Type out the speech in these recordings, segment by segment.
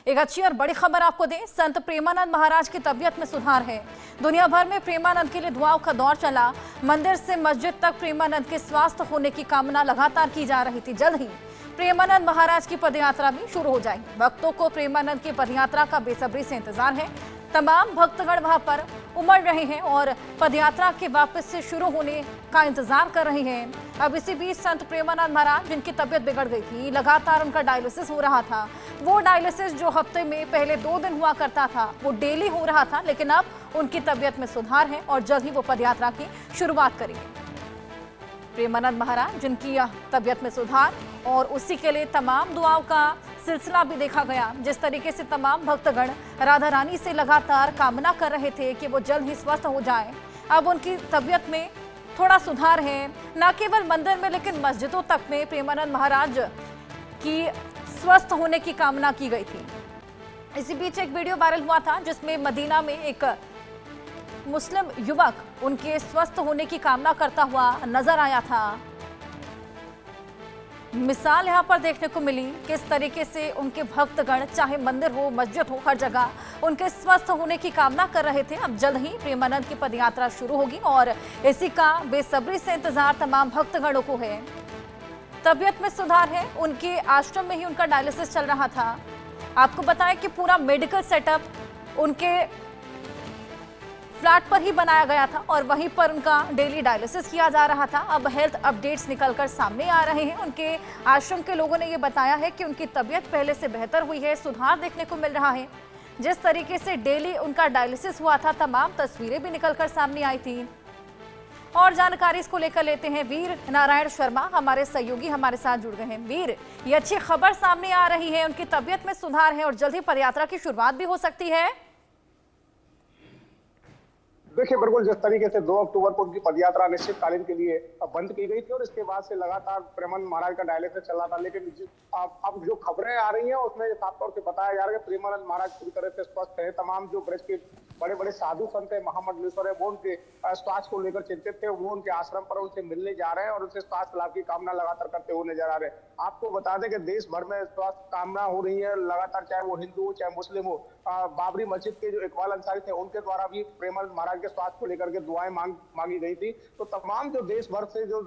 एक अच्छी और बड़ी खबर आपको दें, संत प्रेमानंद महाराज की तबीयत में सुधार है। दुनिया भर में प्रेमानंद के लिए दुआओं का दौर चला। मंदिर से मस्जिद तक प्रेमानंद के स्वस्थ होने की कामना लगातार की जा रही थी। जल्द ही प्रेमानंद महाराज की पदयात्रा भी शुरू हो जाएगी। भक्तों को प्रेमानंद की पदयात्रा का बेसब्री से इंतजार है। तमाम भक्तगण वहां पर उमड़ रहे हैं और पदयात्रा के वापस से शुरू होने का इंतजार कर रहे हैं। अब इसी बीच संत प्रेमानंद महाराज, जिनकी तबीयत बिगड़ गई थी, लगातार उनका डायलिसिस हो रहा था। वो डायलिसिस जो हफ्ते में पहले 2 दिन हुआ करता था, वो डेली हो रहा था, लेकिन अब उनकी तबीयत में सुधार है और जल्द ही वो पदयात्रा की शुरुआत करेंगे। प्रेमानंद महाराज, जिनकी तबीयत में सुधार और उसी के लिए तमाम दुआओं का सिलसिला भी देखा गया। जिस तरीके से तमाम भक्तगण राधा रानी से लगातार कामना कर रहे थे कि वो जल्द ही स्वस्थ हो जाए। अब उनकी तबीयत में थोड़ा सुधार है। न केवल मंदिर में लेकिन मस्जिदों तक में प्रेमानंद महाराज की स्वस्थ होने की कामना की गई थी। इसी बीच एक वीडियो वायरल हुआ था जिसमें मदीना में एक मुस्लिम युवक उनके स्वस्थ होने की कामना करता हुआ नजर आया था। मिसाल यहां पर देखने को मिली किस तरीके से उनके भक्तगण, चाहे मंदिर हो मस्जिद हो, हर जगह उनके स्वस्थ होने की कामना कर रहे थे। अब जल्द ही प्रेमानंद की पदयात्रा शुरू होगी और इसी का बेसब्री से इंतजार तमाम भक्तगणों को है। तबीयत में सुधार है। उनके आश्रम में ही उनका डायलिसिस चल रहा था। आपको बताएं कि पूरा मेडिकल सेटअप उनके फ्लैट पर ही बनाया गया था और वहीं पर उनका डेली डायलिसिस किया जा रहा था। अब हेल्थ अपडेट्स निकलकर सामने आ रहे हैं। उनके आश्रम के लोगों ने ये बताया है कि उनकी तबीयत पहले से बेहतर हुई है, सुधार देखने को मिल रहा है। जिस तरीके से डेली उनका डायलिसिस हुआ था, तमाम तस्वीरें भी निकलकर सामने आई थी। और जानकारी इसको लेकर लेते हैं वीर नारायण शर्मा, हमारे सहयोगी हमारे साथ जुड़ गए हैं। वीर, ये अच्छी खबर सामने आ रही है, उनकी तबीयत में सुधार है और जल्द ही पदयात्रा की शुरुआत भी हो सकती है। देखिए, बिल्कुल जिस तरीके से 2 अक्टूबर को उनकी पदयात्रा अनिश्चितकालीन के लिए बंद की गई थी और इसके बाद से लगातार प्रेमानंद महाराज का डायलिसिस चल रहा था, लेकिन अब जो खबरें आ रही हैं उसमें साफ तौर से बताया जा रहा है कि प्रेमानंद महाराज पूरी तरह से स्वस्थ है। तमाम जो ब्रज के बड़े बड़े साधु संत है, महामंडलेश्वर है, वो उनके स्वास्थ्य को लेकर चिंतित थे। वो उनके आश्रम पर उनसे मिलने जा रहे हैं और उनसे स्वास्थ्य लाभ की कामना लगातार करते हुए नजर आ रहे हैं। आपको बता दें कि देश भर में स्वास्थ्य कामना हो रही है लगातार, चाहे वो हिंदू हो चाहे मुस्लिम हो। बाबरी मस्जिद के जो इकबाल अंसारी थे, उनके द्वारा भी प्रेमानंद महाराज के स्वास्थ्य को लेकर के दुआएं मांगी गई थी। तो तमाम जो देश भर से जो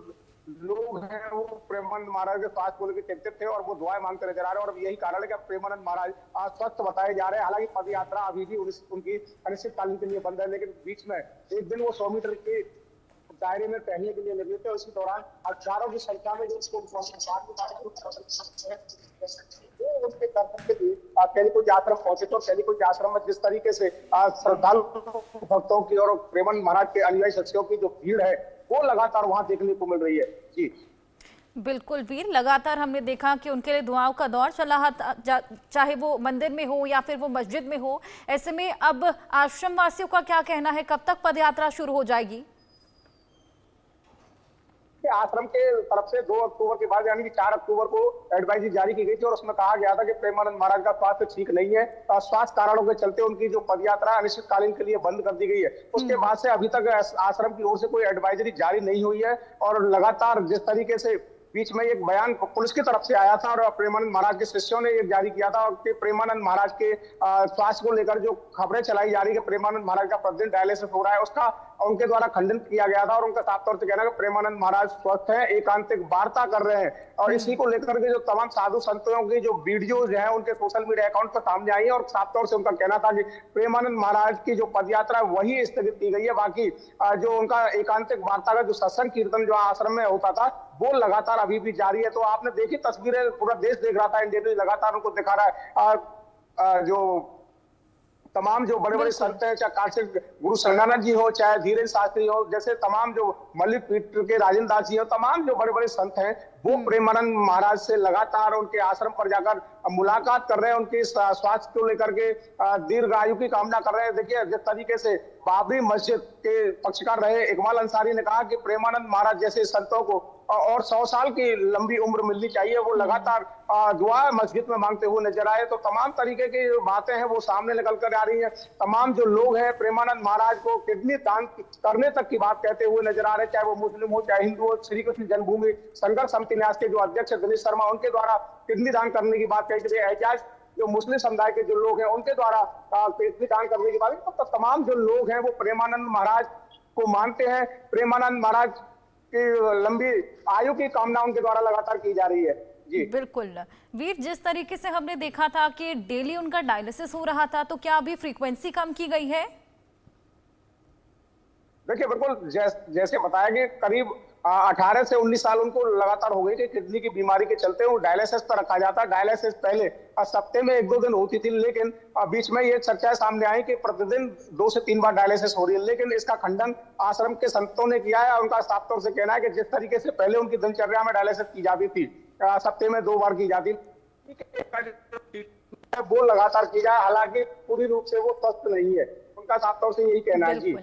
लोग हैं वो प्रेमानंद महाराज के स्वास्थ्य को लेकर चिंतित थे और वो दुआएं मांगते नजर आ रहे हैं। और यही कारण है कि प्रेमानंद महाराज स्वस्थ बताए जा रहे हैं। हालांकि पदयात्रा अभी भी उनकी अनिश्चितकालीन के लिए बंद है, लेकिन बीच में एक दिन वो 100 मीटर के दायरे में टहलने के लिए लगे थे। इसी दौरान हजारों की संख्या में जो उसके दर्शन के लिए कैलिकोट आश्रम पहुंचे। तो कैलिकोट आश्रम में जिस तरीके से श्रद्धालु भक्तों की और प्रेमानंद महाराज के अनुयायी शख्सियों की जो भीड़ है वो लगातार वहां देखने को मिल रही है। जी बिल्कुल वीर, लगातार हमने देखा कि उनके लिए दुआओं का दौर चल रहा था, चाहे वो मंदिर में हो या फिर वो मस्जिद में हो। ऐसे में अब आश्रम वासियों का क्या कहना है, कब तक पदयात्रा शुरू हो जाएगी? आश्रम के तरफ से 2 अक्टूबर के बाद यानी कि 4 अक्टूबर को एडवाइजरी जारी की गई थी और उसमें कहा गया था कि प्रेमानंद महाराज का स्वास्थ्य ठीक नहीं है। स्वास्थ्य कारणों के चलते उनकी जो पदयात्रा अनिश्चितकालीन के लिए बंद कर दी गई है। उसके बाद से अभी तक आश्रम की ओर से कोई एडवाइजरी जारी नहीं हुई है। और लगातार जिस तरीके से बीच में एक बयान पुलिस की तरफ से आया था और प्रेमानंद महाराज के शिष्यों ने एक जारी किया था कि प्रेमानंद महाराज के स्वास्थ्य को लेकर जो खबरें चलाई जा रही है कि प्रेमानंद महाराज का प्रतिदिन डायलिसिस हो रहा है, उसका उनके द्वारा खंडन किया गया था। और उनका साफ तौर से कहना है कि प्रेमानंद महाराज स्वस्थ है, एकांतिक वार्ता कर रहे हैं। और इसी को लेकर के जो तमाम साधु संतों की जो वीडियोज हैं उनके सोशल मीडिया अकाउंट पर सामने आई है और साफ तौर से उनका कहना था कि प्रेमानंद महाराज की जो पदयात्रा वही स्थगित की गई है। बाकी जो उनका एकांतिक वार्ता का जो सत्संग कीर्तन जो आश्रम में होता था वो लगातार अभी भी जारी है। तो आपने देखी तस्वीरें, पूरा देश देख रहा था, इंडिया न्यूज़ लगातार उनको दिखा रहा है। जो तमाम जो बड़े बड़े संत हैं, चाहे काशी गुरु शरणानंद जी हो, चाहे धीरेन्द्र शास्त्री हो, जैसे तमाम जो मल्लिक पीठ के राजेंद्र दास जी हो, तमाम जो बड़े बड़े संत हैं वो प्रेमानंद महाराज से लगातार उनके आश्रम पर जाकर मुलाकात कर रहे हैं, उनके स्वास्थ्य को लेकर के दीर्घ आयु की कामना कर रहे हैं। देखिए जिस तरीके से बाबरी मस्जिद के पक्षकार रहे इकबाल अंसारी ने कहा कि प्रेमानंद महाराज जैसे संतों को और 100 साल की लंबी उम्र मिलनी चाहिए। वो लगातार दुआ मस्जिद में मांगते हुए नजर आए। तो तमाम तरीके की जो बातें हैं वो सामने निकल कर आ रही हैं। तमाम जो लोग हैं प्रेमानंद महाराज को किडनी दान करने तक की बात कहते हुए नजर आ रहे हैं, चाहे वो मुस्लिम हो चाहे हिंदू हो। श्री कृष्ण जन्मभूमि संघर्ष समिति न्यास के जो अध्यक्ष दिनेश शर्मा, उनके द्वारा किडनी दान करने की बात कही गई। एजाज जो मुस्लिम समुदाय के जो लोग हैं उनके द्वारा पेशगी दान करने के बाद तो तमाम जो लोग हैं वो प्रेमानंद महाराज को मानते हैं। प्रेमानंद महाराज की लंबी आयु की कामना उनके द्वारा लगातार की जा रही है। जी बिल्कुल वीर, जिस तरीके से हमने देखा था कि डेली उनका डायलिसिस हो रहा था, तो क्या अभी फ्रीक्वेंसी कम की गई है? देखिए बिल्कुल जैसे बताया कि करीब 18 से 19 साल उनको लगातार हो गई कि किडनी की बीमारी के चलते वो डायलिसिस पर रखा जाता। डायलिसिस पहले सप्ते में 1-2 दिन होती थी, लेकिन बीच में ये चर्चाएं सामने आई कि प्रतिदिन 2 से 3 बार डायलिसिस हो रही है। लेकिन इसका खंडन आश्रम के संतों ने किया है। उनका साफ तौर से कहना है कि जिस तरीके से पहले उनकी दिनचर्या में डायलिसिस की जाती थी, सप्ते में 2 बार की जाती, वो लगातार की जाए। हालांकि पूरी रूप से वो स्वस्थ नहीं है, उनका साफ तौर से यही कहना है। जी